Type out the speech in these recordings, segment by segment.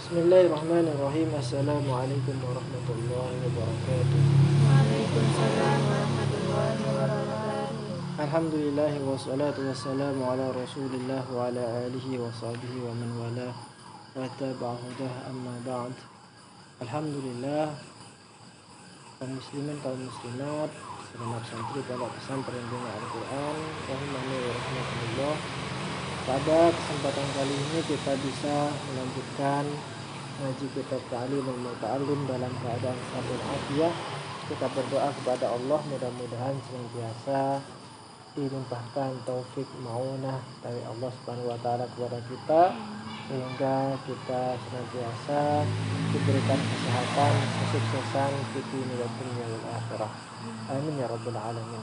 Bismillahirrahmanirrahim. Assalamualaikum warahmatullahi wabarakatuh. Waalaikumsalam warahmatullahi wabarakatuh. Alhamdulillah wassalatu wassalamu ala Rasulillah wa ala alihi wa sahbihi wa man wala wa tabi'a hudah amma ba'd. Alhamdulillah, kaum muslimin kaum muslimat, segenap santri pondok pesantren Bina Al-Qur'an rahimani wa rahmatullah. Pada kesempatan kali ini kita bisa melanjutkan ngaji kitab Ta'limul Muta'allim dalam keadaan sabun afiah. Kita berdoa kepada Allah mudah-mudahan senantiasa dilimpahkan taufik maunah dari Allah Subhanahu wa taala kepada kita, sehingga kita senantiasa diberikan kesehatan, kesuksesan di dunia wal akhirah. Amin ya rabbal alamin.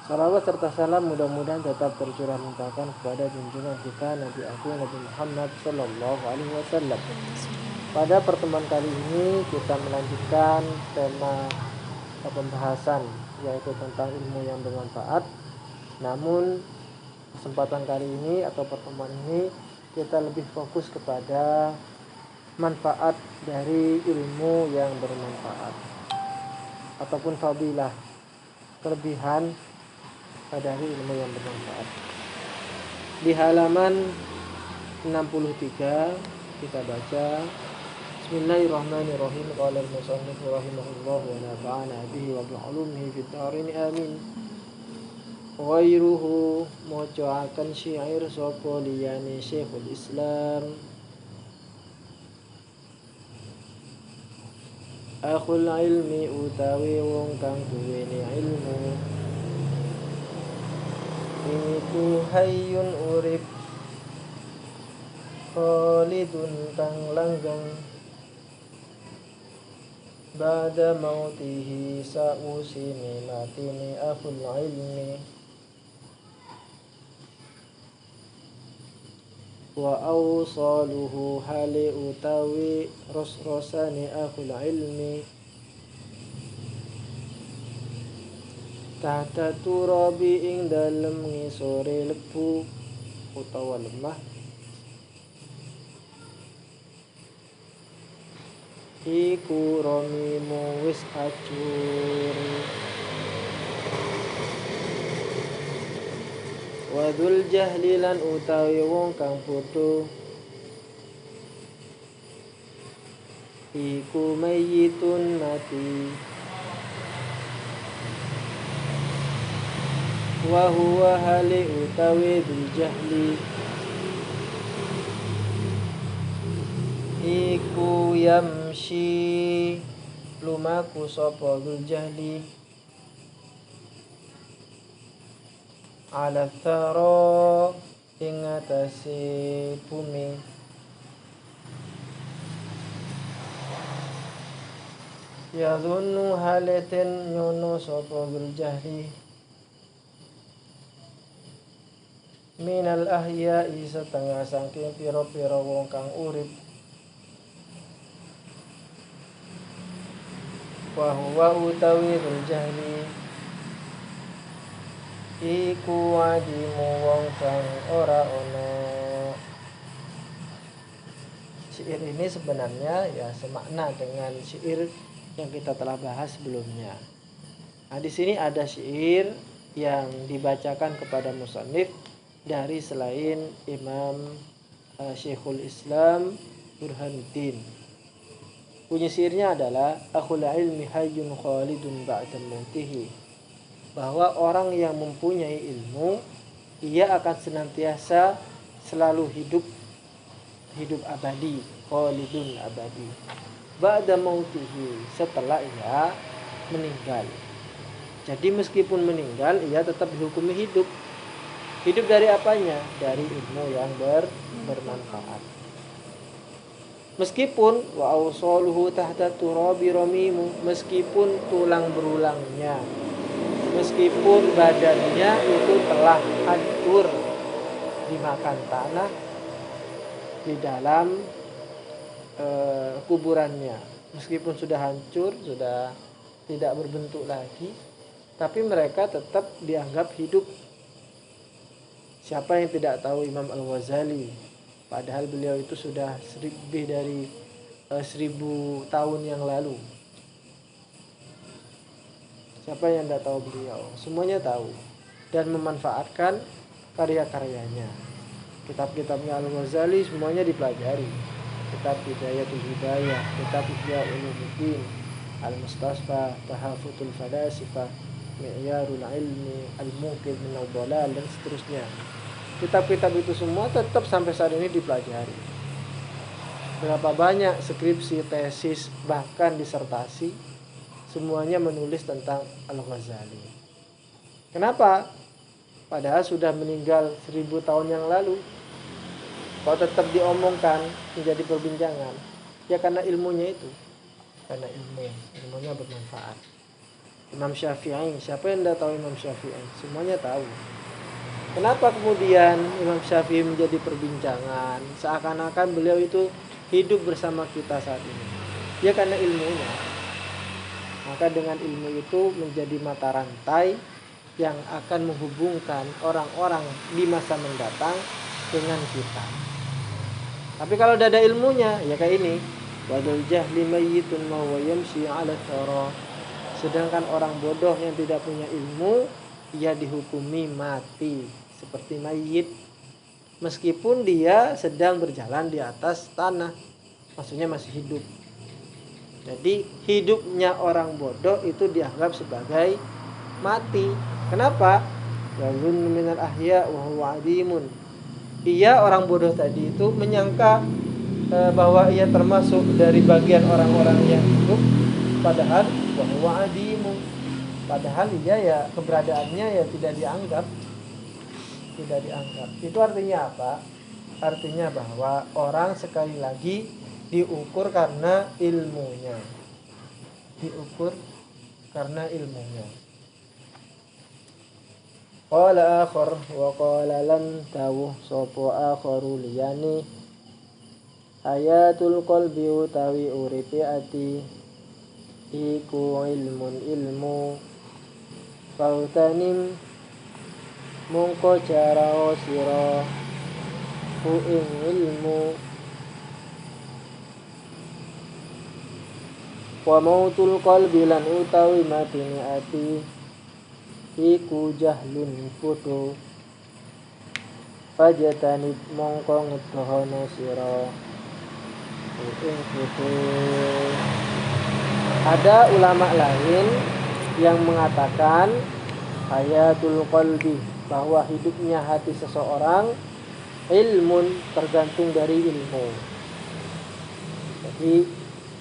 Salawat serta salam mudah-mudahan tetap tercurah limpahkan kepada junjungan kita Nabi Agung Nabi Muhammad sallallahu alaihi wasallam. Pada pertemuan kali ini kita melanjutkan tema pembahasan, yaitu tentang ilmu yang bermanfaat. Namun kesempatan kali ini atau pertemuan ini kita lebih fokus kepada manfaat dari ilmu yang bermanfaat ataupun fadilah, kelebihan dari ilmu yang bermanfaat. Di halaman 63 kita baca, Bismillahirrahmanirrahim. Qala al-musannif rahimahullah wa nafa'ana bihi wa bi'ulumihi fid dharin amin. Ghairuhu mocoakan syair sapa liyane Syekhul Islam akhul ilmi utawi wong kang duweni ilmu iku hayyun urip khalidun kang langgeng ba'da mautihi sa'usini matini akhul ilmi wa awsaluhu hali utawi rosrosani akhul ilmi tahta turabi ing dalem ngisore lebu utawa lemah iku romimu wis acur wadul jahlilan utawi wong kang bodoh iku mayitun mati wa huwa hali utawi bil jahli iku yamshi lumaku sapa bil jahli ala thara ing atase bumi yadhunnu halaten nyono sapa bil jahli minal ahya'i setengah saking pira-pira wong kang urip wa huwa utawi bil jahli iku wadimu wong kang ora ono. Syair ini sebenarnya ya semakna dengan syair yang kita telah bahas sebelumnya. Nah, di sini ada syair yang dibacakan kepada musannif dari selain Imam Syekhul Islam Burhanuddin. Bunyi syairnya adalah akhul ilmi hayyun khalidun ba'da mautihi, bahwa orang yang mempunyai ilmu ia akan senantiasa selalu hidup abadi, khalidun abadi, ba'da mautihi, setelah ia meninggal. Jadi meskipun meninggal ia tetap dihukumi hidup. Hidup dari apanya? Dari ilmu yang bermanfaat. Meskipun wa awsaluhu tahta turabi ramimu, meskipun tulang berulangnya, meskipun badannya itu telah hancur dimakan tanah di dalam kuburannya, meskipun sudah hancur, sudah tidak berbentuk lagi, tapi mereka tetap dianggap hidup. Siapa yang tidak tahu Imam Al-Ghazali Padahal beliau itu sudah lebih dari 1000 tahun yang lalu. Siapa yang tidak tahu beliau? Semuanya tahu dan memanfaatkan karya-karyanya. Kitab-kitabnya Al-Ghazali semuanya dipelajari. Kitab Hidayatul Hidayah, kitab Ihya Ulumuddin, Al-Mustasfa, Tahafutul Falasifah, Mi'yarul Ilmi, Al-Muqidh min Ad-Dhalal, dan seterusnya. Kitab-kitab itu semua tetap sampai saat ini dipelajari. Berapa banyak skripsi, tesis, bahkan disertasi, semuanya menulis tentang Al-Ghazali. Kenapa? Padahal sudah meninggal 1000 tahun yang lalu. Kok tetap diomongkan, menjadi perbincangan? Ya karena ilmunya itu. Karena ilmunya bermanfaat. Imam Syafi'i, siapa yang tidak tahu Imam Syafi'i? Semuanya tahu. Kenapa kemudian Imam Syafi'i menjadi perbincangan? Seakan-akan beliau itu hidup bersama kita saat ini. Ya karena ilmunya. Maka dengan ilmu itu menjadi mata rantai yang akan menghubungkan orang-orang di masa mendatang dengan kita. Tapi kalau tidak ada ilmunya, ya kayak ini. Wadul jahli mayyitun ma huwa yamshi 'ala thara. Sedangkan orang bodoh yang tidak punya ilmu, ia dihukumi mati seperti mayit, meskipun dia sedang berjalan di atas tanah, maksudnya masih hidup. Jadi hidupnya orang bodoh itu dianggap sebagai mati. Kenapa? Yazunnu minal ahya wa huwa adimun. Ia orang bodoh tadi itu menyangka bahwa ia termasuk dari bagian orang-orang yang hidup, padahal wa huwa adimun. Padahal ia ya keberadaannya ya tidak dianggap. Itu artinya apa? Artinya bahwa orang sekali lagi diukur karena ilmunya. Qala akhar wa qala lan tawuh sapa akharu liyani ayatul qalbi utawi uripe ati iku ilmu fautanim mungko cara sira ku ing ilmu wa mautul qalbi lan utawi matine ati iku jahlun putu pajatanib mongko ngedohono sira ing putu. Ada ulama lain yang mengatakan hayatul qalbi, bahwa hidupnya hati seseorang ilmun, tergantung dari ilmu. Jadi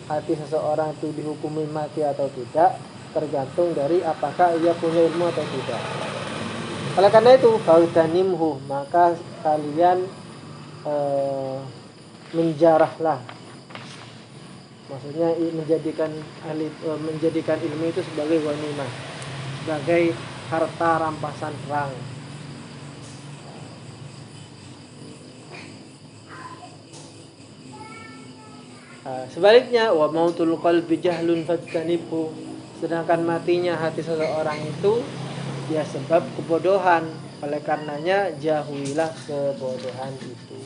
hati seseorang itu dihukumi mati atau tidak tergantung dari apakah ia punya ilmu atau tidak. Oleh karena itu fautanimhu, maka kalian menjarahlah, maksudnya menjadikan ilmu itu sebagai ghanimah, sebagai harta rampasan perang. Sebaliknya wa mautul qalbi jahlun fajtanibhu, sedangkan matinya hati seseorang itu ya sebab kebodohan, oleh karenanya jauhilah kebodohan itu.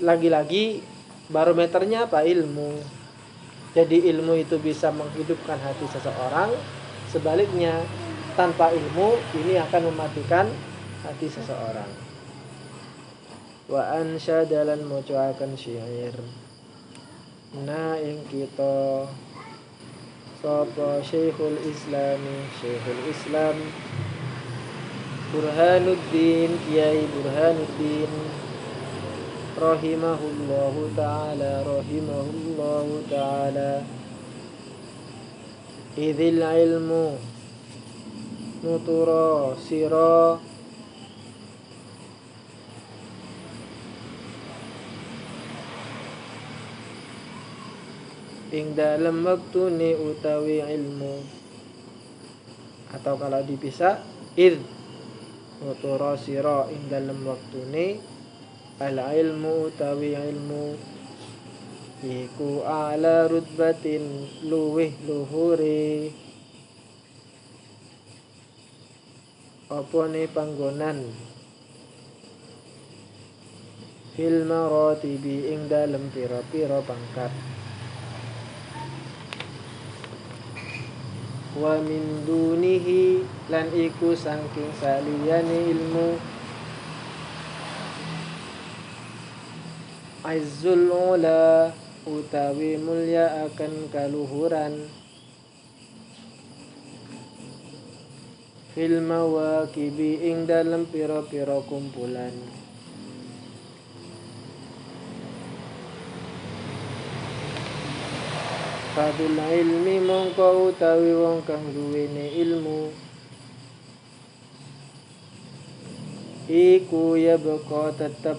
Lagi-lagi barometernya apa? Ilmu. Jadi ilmu itu bisa menghidupkan hati seseorang. Sebaliknya tanpa ilmu ini akan mematikan hati seseorang. Wa ansyadalan mocoakan syair na ing kita sapa Syekhul Islam Burhanuddin, Kiai Burhanuddin rahimahullahu ta'ala idzil ilmu nutura sira ing dalam waktu ni utawi ilmu, atau kalau dipisah id nutura sira ing dalam waktu ni al ilmu utawi ilmu iku ala rutbatin luweh luhure apa ne panggonan fil maratibi ing dalem pira-pira pangkat. Wa min dunihi lan iku saking saliyane ilmu Aizul ula utawi mulya akan kaluhuran fil mawaqibi ing dalem pira-pira kumpulan. Fadul ilmi mongko utawi wong kang duwene ilmu iku ya beko tetep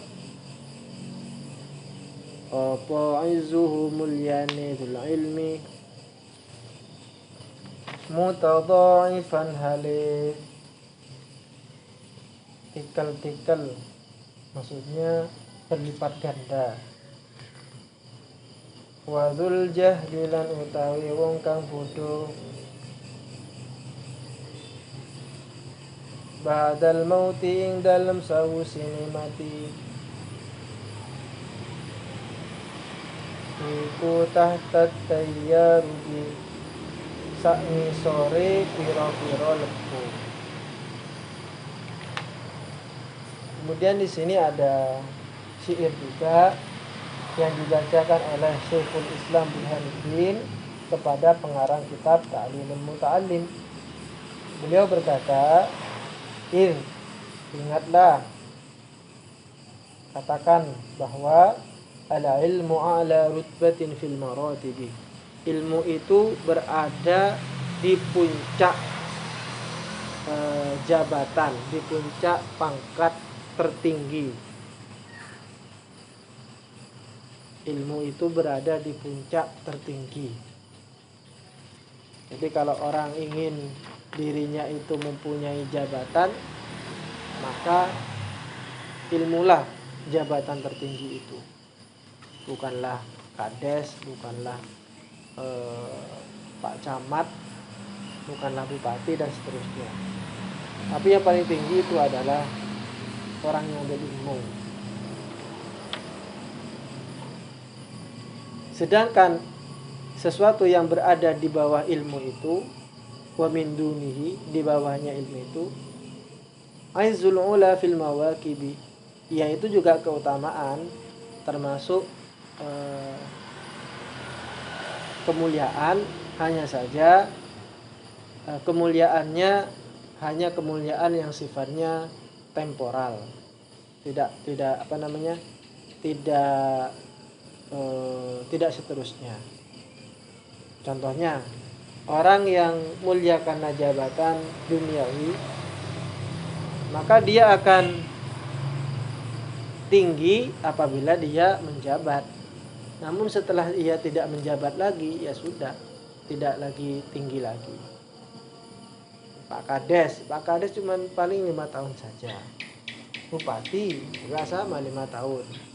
apa izzuhu mulyane dul ilmi mutadhaifan hale tikal maksudnya berlipat ganda. Wadzul jahli lan utawi wong kang bodoh ba'dal mauti ing dalem sawusine mati iku tahta tayyaruji sak ngisore pira-pira lebu. Kemudian di sini ada syair juga yang dibacakan oleh Syekhul Islam Burhanuddin kepada pengarang kitab Ta'limul Muta'allim. Beliau berkata, ingatlah, katakan bahwa al-ilmu ala rutbatin fil maratibi. Ilmu itu berada di puncak jabatan, di puncak pangkat tertinggi. Ilmu itu berada di puncak tertinggi. Jadi kalau orang ingin dirinya itu mempunyai jabatan, maka ilmulah jabatan tertinggi itu. Bukanlah kades, bukanlah Pak Camat, bukanlah bupati dan seterusnya. Tapi yang paling tinggi itu adalah orang yang berilmu. Sedangkan sesuatu yang berada di bawah ilmu itu, wa min dunihi, di bawahnya ilmu itu, aizul ula fil mawaqibi, yaitu juga keutamaan, termasuk kemuliaan, hanya saja kemuliaannya hanya kemuliaan yang sifatnya temporal, tidak tidak seterusnya. Contohnya, orang yang mulia karena jabatan duniawi, maka dia akan tinggi apabila dia menjabat. Namun setelah ia tidak menjabat lagi, ya sudah, tidak lagi tinggi lagi. Pak Kades cuma paling 5 tahun saja. Bupati juga sama 5 tahun.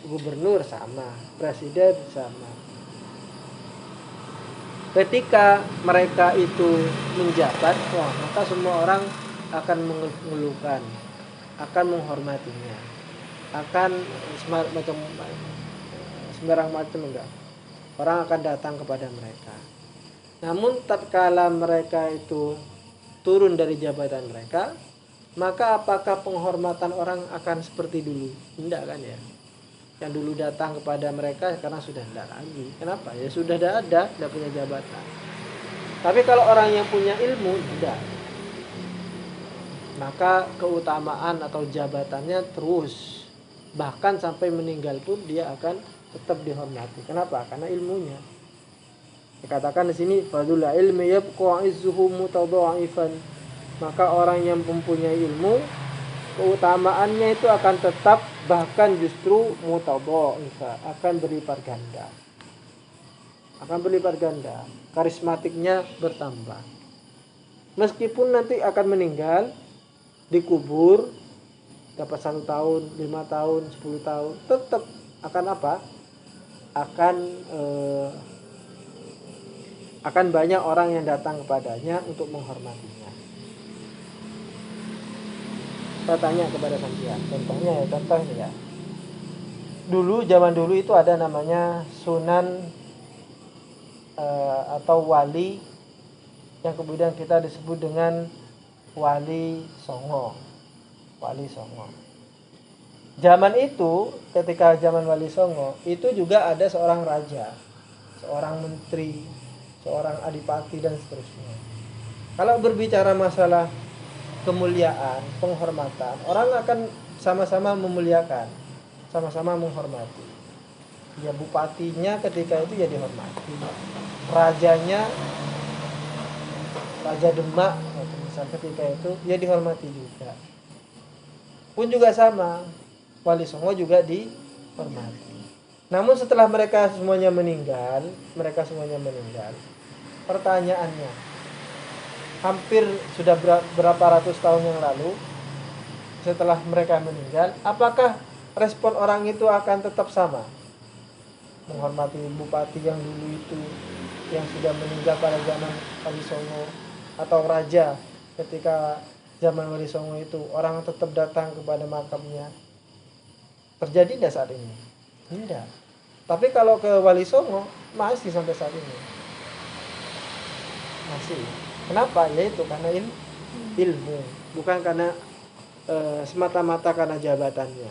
Gubernur sama, presiden sama. Ketika mereka itu menjabat, maka semua orang akan mengeluhkan, akan menghormatinya, akan sembarang macam enggak. Orang akan datang kepada mereka. Namun tatkala mereka itu turun dari jabatan mereka, maka apakah penghormatan orang akan seperti dulu? Tidak kan ya? Yang dulu datang kepada mereka sekarang sudah tidak lagi. Kenapa? Ya sudah tidak punya jabatan. Tapi kalau orang yang punya ilmu tidak, maka keutamaan atau jabatannya terus, bahkan sampai meninggal pun dia akan tetap dihormati. Kenapa? Karena ilmunya. Dikatakan di sini fadul ilmi yabqa izzuhu mutadha'ifan. Maka orang yang mempunyai ilmu, keutamaannya itu akan tetap, bahkan justru mutadha'ifa, akan berlipat ganda. Karismatiknya bertambah. Meskipun nanti akan meninggal, dikubur, dapat 1 tahun, 5 tahun, 10 tahun, tetap akan apa? Akan banyak orang yang datang kepadanya untuk menghormatinya. Saya tanya kepada sampean, contohnya ya. Zaman dulu itu ada namanya sunan atau wali yang kemudian kita disebut dengan wali songo. Wali songo. Zaman itu, ketika zaman wali songo, itu juga ada seorang raja, seorang menteri, seorang adipati dan seterusnya. Kalau berbicara masalah kemuliaan, penghormatan, orang akan sama-sama memuliakan, sama-sama menghormati. Ya, bupatinya ketika itu ya dihormati, rajanya, Raja Demak misal ketika itu ya dihormati juga. Pun juga sama, wali songo juga dihormati. Namun setelah mereka semuanya meninggal, pertanyaannya, hampir sudah berapa ratus tahun yang lalu, setelah mereka meninggal, apakah respon orang itu akan tetap sama? Menghormati bupati yang dulu itu, yang sudah meninggal pada zaman Wali Songo, atau raja ketika zaman Wali Songo itu, orang tetap datang kepada makamnya. Terjadi tidak saat ini? Tidak. Tapi kalau ke Wali Songo, masih sampai saat ini. Masih. Kenapa? Yaitu karena ilmu, bukan karena semata-mata karena jabatannya.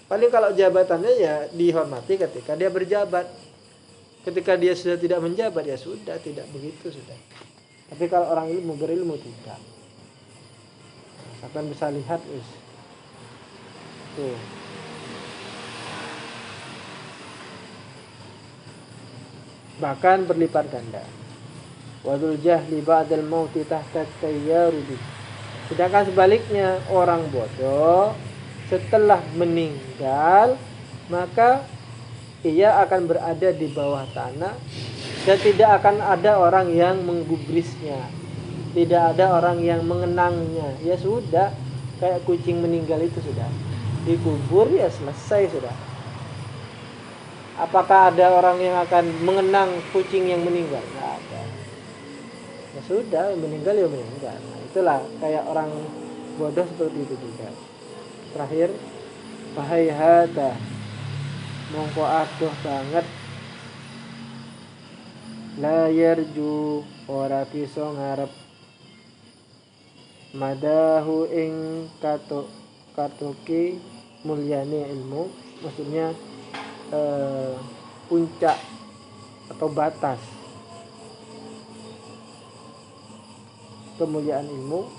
Paling kalau jabatannya ya dihormati ketika dia berjabat. Ketika dia sudah tidak menjabat ya sudah, tidak begitu sudah. Tapi kalau orang berilmu tidak. Akan bisa lihat tuh. Bahkan berlipat ganda. Wadul jahli ba'dal mauti tahta tayyarudi. Sedangkan sebaliknya, orang bodoh setelah meninggal maka ia akan berada di bawah tanah dan tidak akan ada orang yang menggubrisnya, tidak ada orang yang mengenangnya. Ya sudah, kayak kucing meninggal itu sudah dikubur ya selesai sudah. Apakah ada orang yang akan mengenang kucing yang meninggal? Tidak ada. Ya sudah, meninggal ya meninggal. Nah, itulah kayak orang bodoh seperti itu juga. Terakhir, wahai hada, mongko adoh banget, la yarju ora bisa ngarep, madahu ing katoki mulyane ilmu, maksudnya puncak atau batas kemuliaan ilmu,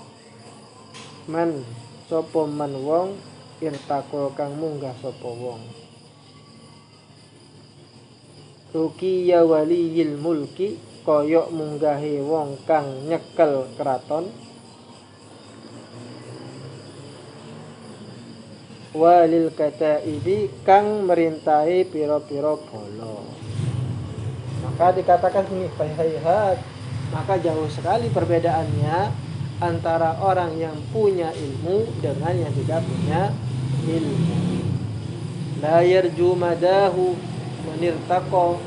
man sapa man wong irtaqo kang munggah sapa wong, ruqiya waliyil mulki koyok munggahe wong kang nyekel keraton, walil kataibi kang merintahi piro-piro bolo. Maka dikatakan ini hayhat, maka jauh sekali perbedaannya antara orang yang punya ilmu dengan yang tidak punya ilmu. La yarju madahu menirtaqo.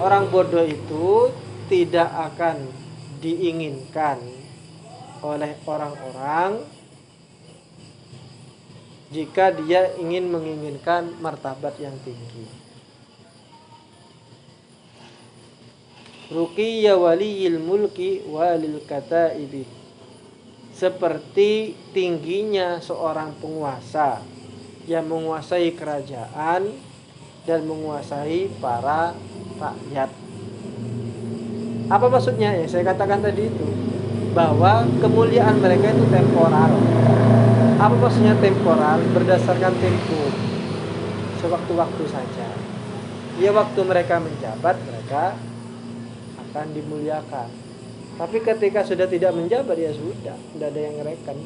Orang bodoh itu tidak akan diinginkan oleh orang-orang jika dia ingin menginginkan martabat yang tinggi. Ruqiyya waliyil mulki walil kataibi, seperti tingginya seorang penguasa yang menguasai kerajaan dan menguasai para rakyat. Apa maksudnya? Ya, saya katakan tadi itu, bahwa kemuliaan mereka itu temporal. Apa maksudnya temporal? Berdasarkan tempo, sewaktu-waktu saja. Ya, waktu mereka menjabat, mereka akan dimuliakan. Tapi ketika sudah tidak menjabat, ya sudah, tidak ada yang ngereken.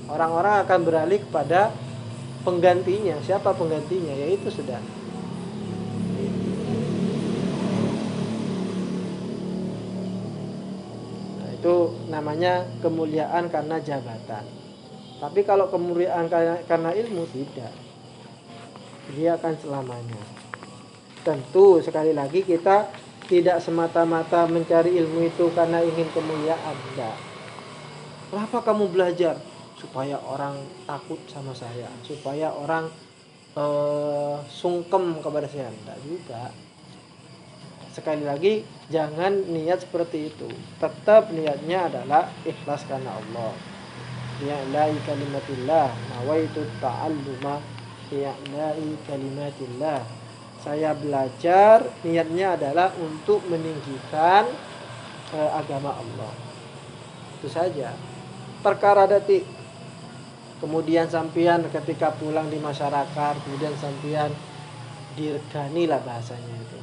Orang-orang akan beralih kepada penggantinya. Siapa penggantinya? Ya itu sudah. Nah, itu namanya kemuliaan karena jabatan. Tapi kalau kemuliaan karena ilmu, tidak. Dia akan selamanya. Tentu sekali lagi kita tidak semata-mata mencari ilmu itu karena ingin kemuliaan, enggak. Kenapa kamu belajar? Supaya orang takut sama saya, supaya orang sungkem kepada saya. Enggak juga. Sekali lagi, jangan niat seperti itu. Tetap niatnya adalah ikhlas karena Allah. Li'la'i kalimatillah, nawaitu ta'alluma li'la'i kalimatillah. Saya belajar, niatnya adalah untuk meninggikan agama Allah. Itu saja. Perkara detik. Kemudian sampean ketika pulang di masyarakat, kemudian sampean diregani lah bahasanya itu.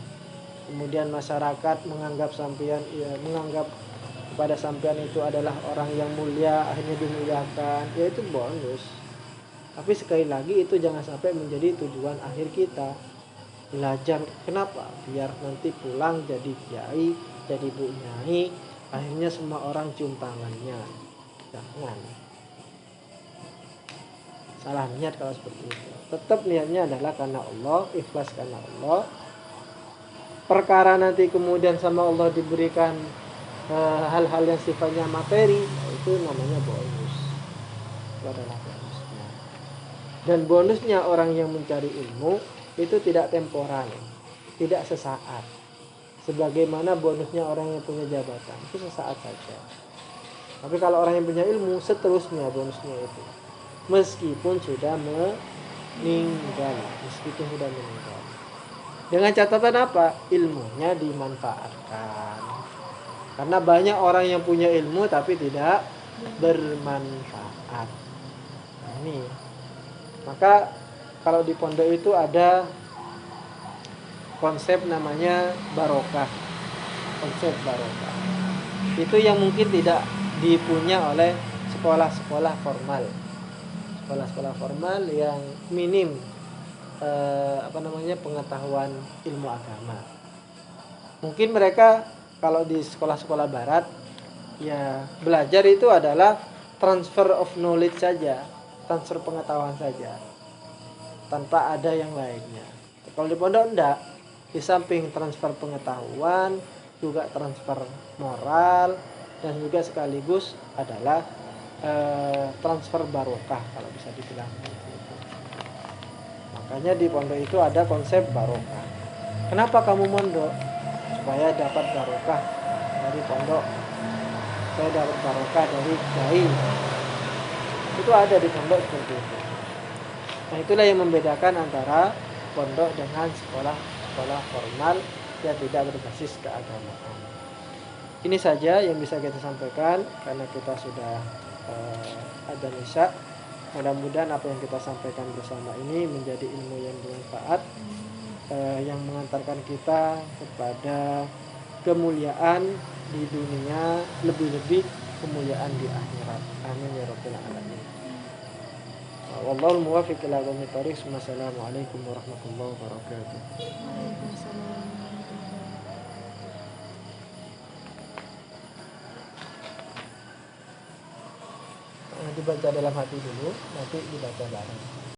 Kemudian masyarakat menganggap sampean, ya, menganggap kepada sampean itu adalah orang yang mulia, akhirnya dimuliakan, ya itu bonus. Tapi sekali lagi itu jangan sampai menjadi tujuan akhir kita. Belajar kenapa? Biar nanti pulang jadi kiai, jadi bu nyai, akhirnya semua orang cium tangannya. Jangan. Salah niat kalau seperti itu. Tetap niatnya adalah karena Allah, ikhlas karena Allah. Perkara nanti kemudian sama Allah diberikan hal-hal yang sifatnya materi, itu namanya bonus. Itu adalah bonusnya. Dan bonusnya orang yang mencari ilmu itu tidak temporal, tidak sesaat. Sebagaimana bonusnya orang yang punya jabatan, itu sesaat saja. Tapi kalau orang yang punya ilmu, seterusnya bonusnya itu. Meskipun sudah meninggal. Dengan catatan apa? Ilmunya dimanfaatkan. Karena banyak orang yang punya ilmu tapi tidak bermanfaat. Nah, ini. Maka kalau di pondok itu ada konsep namanya barokah. Konsep barokah. Itu yang mungkin tidak dipunya oleh sekolah-sekolah formal. Sekolah-sekolah formal yang minim pengetahuan ilmu agama. Mungkin mereka kalau di sekolah-sekolah barat ya belajar itu adalah transfer of knowledge saja, transfer pengetahuan saja, tanpa ada yang lainnya. Kalau di pondok enggak, di samping transfer pengetahuan juga transfer moral dan juga sekaligus adalah transfer barokah kalau bisa dibilang. Makanya di pondok itu ada konsep barokah. Kenapa kamu mondok? Supaya dapat barokah dari pondok. Saya dapat barokah dari kiai. Itu ada di pondok seperti itu. Nah, itulah yang membedakan antara pondok dengan sekolah formal yang tidak berbasis keagamaan. Ini saja yang bisa kita sampaikan karena kita sudah adzan isya. Mudah-mudahan apa yang kita sampaikan bersama ini menjadi ilmu yang bermanfaat, yang mengantarkan kita kepada kemuliaan di dunia, lebih-lebih kemuliaan di akhirat. Amin ya rabbal alamin. Wallahul muwaffiq ila aqwamit thoriq. Wassalamualaikum warahmatullahi wabarakatuh. Waalaikumsalam. Dibaca dalam hati dulu, nanti dibaca bareng.